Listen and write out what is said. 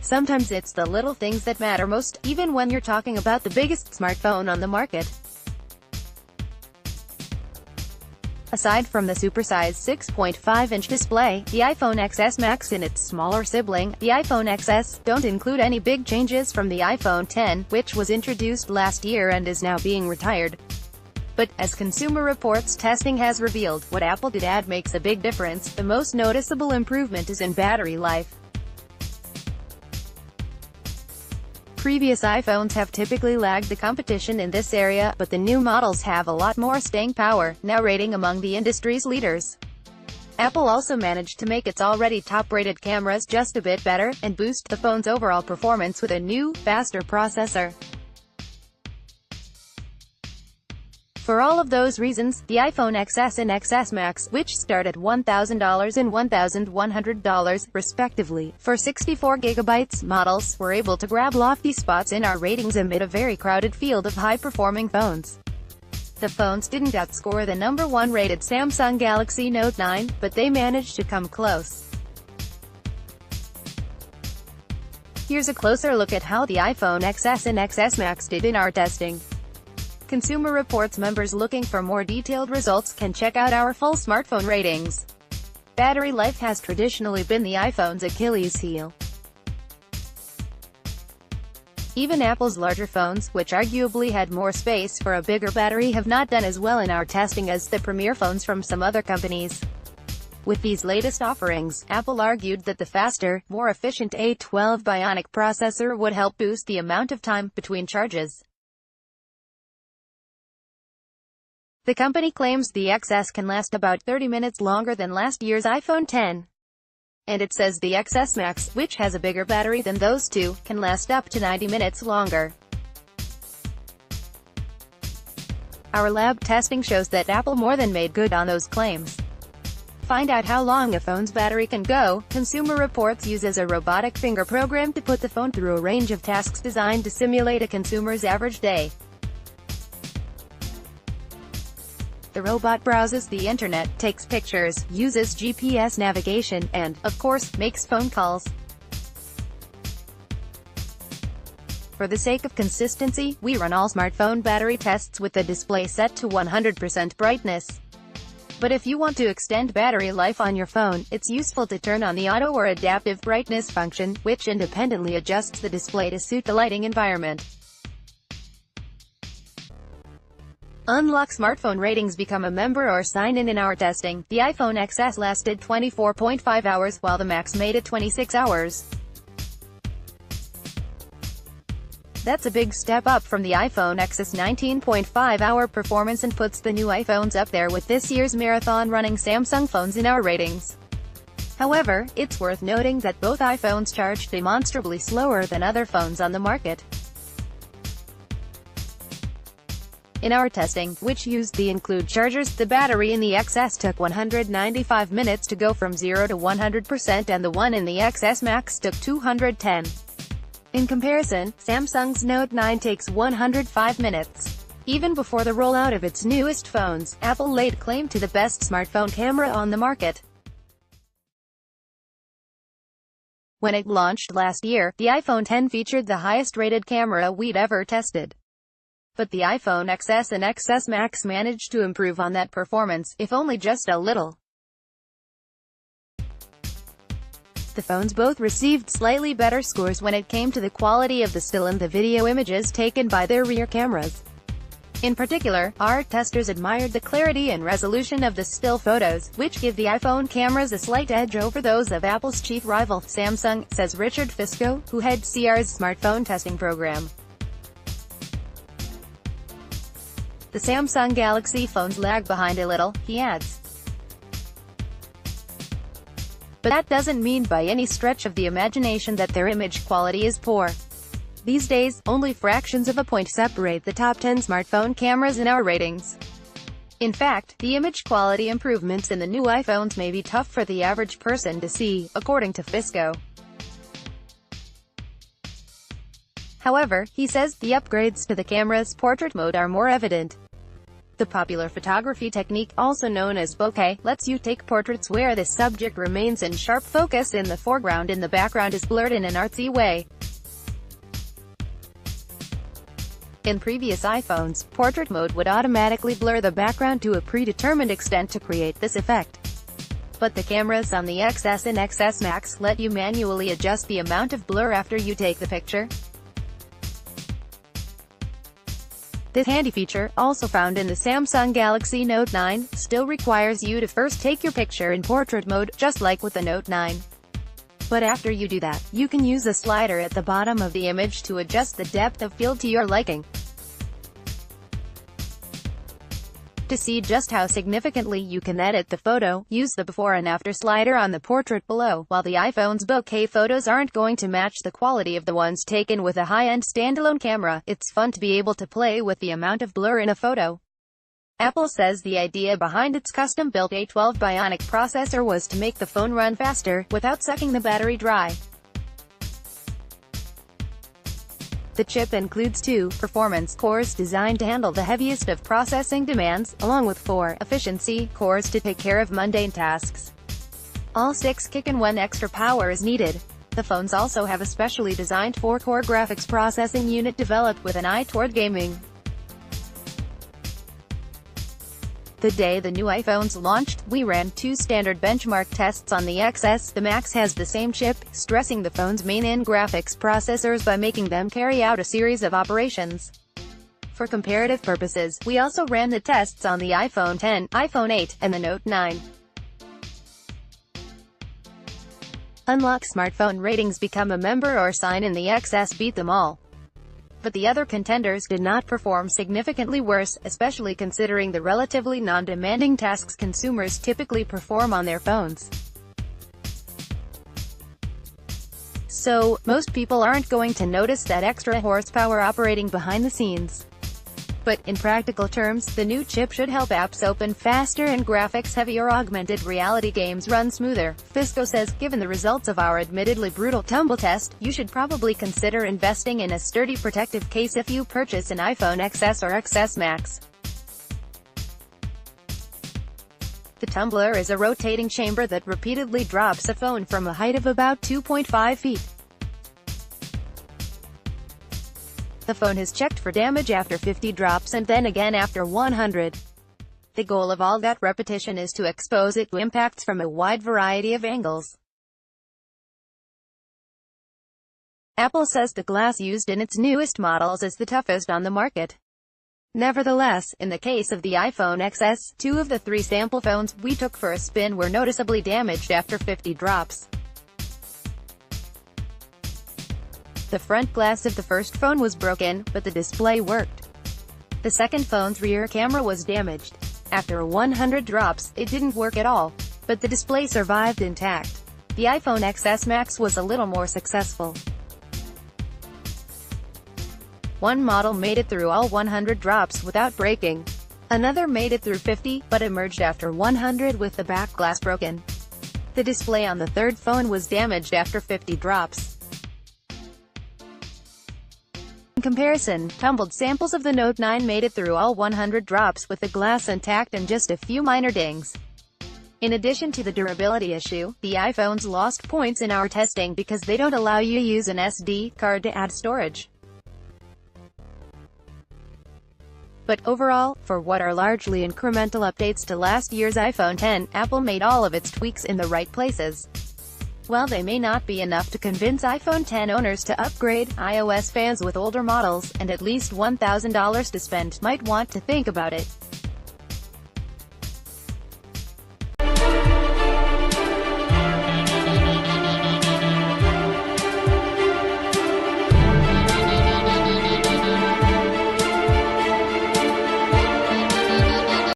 Sometimes it's the little things that matter most, even when you're talking about the biggest smartphone on the market. Aside from the supersized 6.5-inch display, the iPhone XS Max and its smaller sibling, the iPhone XS, don't include any big changes from the iPhone X, which was introduced last year and is now being retired. But, as Consumer Reports testing has revealed, what Apple did add makes a big difference. The most noticeable improvement is in battery life. Previous iPhones have typically lagged the competition in this area, but the new models have a lot more staying power, now rating among the industry's leaders. Apple also managed to make its already top-rated cameras just a bit better, and boost the phone's overall performance with a new, faster processor. For all of those reasons, the iPhone XS and XS Max, which start at $1,000 and $1,100, respectively, for 64GB models, were able to grab lofty spots in our ratings amid a very crowded field of high-performing phones. The phones didn't outscore the number 1 rated Samsung Galaxy Note 9, but they managed to come close. Here's a closer look at how the iPhone XS and XS Max did in our testing. Consumer Reports members looking for more detailed results can check out our full smartphone ratings. Battery life has traditionally been the iPhone's Achilles heel. Even Apple's larger phones, which arguably had more space for a bigger battery, have not done as well in our testing as the premier phones from some other companies. With these latest offerings, Apple argued that the faster, more efficient A12 Bionic processor would help boost the amount of time between charges. The company claims the XS can last about 30 minutes longer than last year's iPhone X. And it says the XS Max, which has a bigger battery than those two, can last up to 90 minutes longer. Our lab testing shows that Apple more than made good on those claims. Find out how long a phone's battery can go. Consumer Reports uses a robotic finger program to put the phone through a range of tasks designed to simulate a consumer's average day. The robot browses the internet, takes pictures, uses GPS navigation, and, of course, makes phone calls. For the sake of consistency, we run all smartphone battery tests with the display set to 100% brightness. But if you want to extend battery life on your phone, it's useful to turn on the auto or adaptive brightness function, which independently adjusts the display to suit the lighting environment. Unlock smartphone ratings. Become a member or sign in our testing. The iPhone XS lasted 24.5 hours, while the Max made it 26 hours. That's a big step up from the iPhone XS 19.5-hour performance and puts the new iPhones up there with this year's marathon-running Samsung phones in our ratings. However, it's worth noting that both iPhones charge demonstrably slower than other phones on the market. In our testing, which used the include chargers, the battery in the XS took 195 minutes to go from 0 to 100%, and the one in the XS Max took 210. In comparison, Samsung's Note 9 takes 105 minutes. Even before the rollout of its newest phones, Apple laid claim to the best smartphone camera on the market. When it launched last year, the iPhone X featured the highest-rated camera we'd ever tested. But the iPhone XS and XS Max managed to improve on that performance, if only just a little. The phones both received slightly better scores when it came to the quality of the still and the video images taken by their rear cameras. In particular, our testers admired the clarity and resolution of the still photos, which give the iPhone cameras a slight edge over those of Apple's chief rival, Samsung, says Richard Fisco, who heads CR's smartphone testing program. The Samsung Galaxy phones lag behind a little, he adds. But that doesn't mean by any stretch of the imagination that their image quality is poor. These days, only fractions of a point separate the top 10 smartphone cameras in our ratings. In fact, the image quality improvements in the new iPhones may be tough for the average person to see, according to Fisco. However, he says, the upgrades to the camera's portrait mode are more evident. The popular photography technique, also known as bokeh, lets you take portraits where the subject remains in sharp focus and the foreground and the background is blurred in an artsy way. In previous iPhones, portrait mode would automatically blur the background to a predetermined extent to create this effect. But the cameras on the XS and XS Max let you manually adjust the amount of blur after you take the picture. This handy feature, also found in the Samsung Galaxy Note 9, still requires you to first take your picture in portrait mode, just like with the Note 9. But after you do that, you can use a slider at the bottom of the image to adjust the depth of field to your liking. To see just how significantly you can edit the photo, use the before and after slider on the portrait below. While the iPhone's bokeh photos aren't going to match the quality of the ones taken with a high-end standalone camera, it's fun to be able to play with the amount of blur in a photo. Apple says the idea behind its custom-built A12 Bionic processor was to make the phone run faster, without sucking the battery dry. The chip includes 2 performance cores designed to handle the heaviest of processing demands, along with 4 efficiency cores to take care of mundane tasks. All 6 kick and 1 extra power is needed. The phones also have a specially designed 4-core graphics processing unit developed with an eye toward gaming. The day the new iPhones launched, we ran 2 standard benchmark tests on the XS. The Max has the same chip, stressing the phone's main-end graphics processors by making them carry out a series of operations. For comparative purposes, we also ran the tests on the iPhone X, iPhone 8, and the Note 9. Unlock smartphone ratings, become a member or sign in the XS beat them all. But the other contenders did not perform significantly worse, especially considering the relatively non-demanding tasks consumers typically perform on their phones. So, most people aren't going to notice that extra horsepower operating behind the scenes. But, in practical terms, the new chip should help apps open faster and graphics-heavy or augmented reality games run smoother. Fisco says, given the results of our admittedly brutal tumble test, you should probably consider investing in a sturdy protective case if you purchase an iPhone XS or XS Max. The tumbler is a rotating chamber that repeatedly drops a phone from a height of about 2.5 feet. The phone has checked for damage after 50 drops and then again after 100. The goal of all that repetition is to expose it to impacts from a wide variety of angles. Apple says the glass used in its newest models is the toughest on the market. Nevertheless, in the case of the iPhone XS, 2 of the 3 sample phones we took for a spin were noticeably damaged after 50 drops. The front glass of the first phone was broken, but the display worked. The second phone's rear camera was damaged. After 100 drops, it didn't work at all, but the display survived intact. The iPhone XS Max was a little more successful. One model made it through all 100 drops without breaking. Another made it through 50, but emerged after 100 with the back glass broken. The display on the third phone was damaged after 50 drops. In comparison, tumbled samples of the Note 9 made it through all 100 drops with the glass intact and just a few minor dings. In addition to the durability issue, the iPhones lost points in our testing because they don't allow you to use an SD card to add storage. But overall, for what are largely incremental updates to last year's iPhone X, Apple made all of its tweaks in the right places. While they may not be enough to convince iPhone X owners to upgrade, iOS fans with older models, and at least $1,000 to spend, might want to think about it.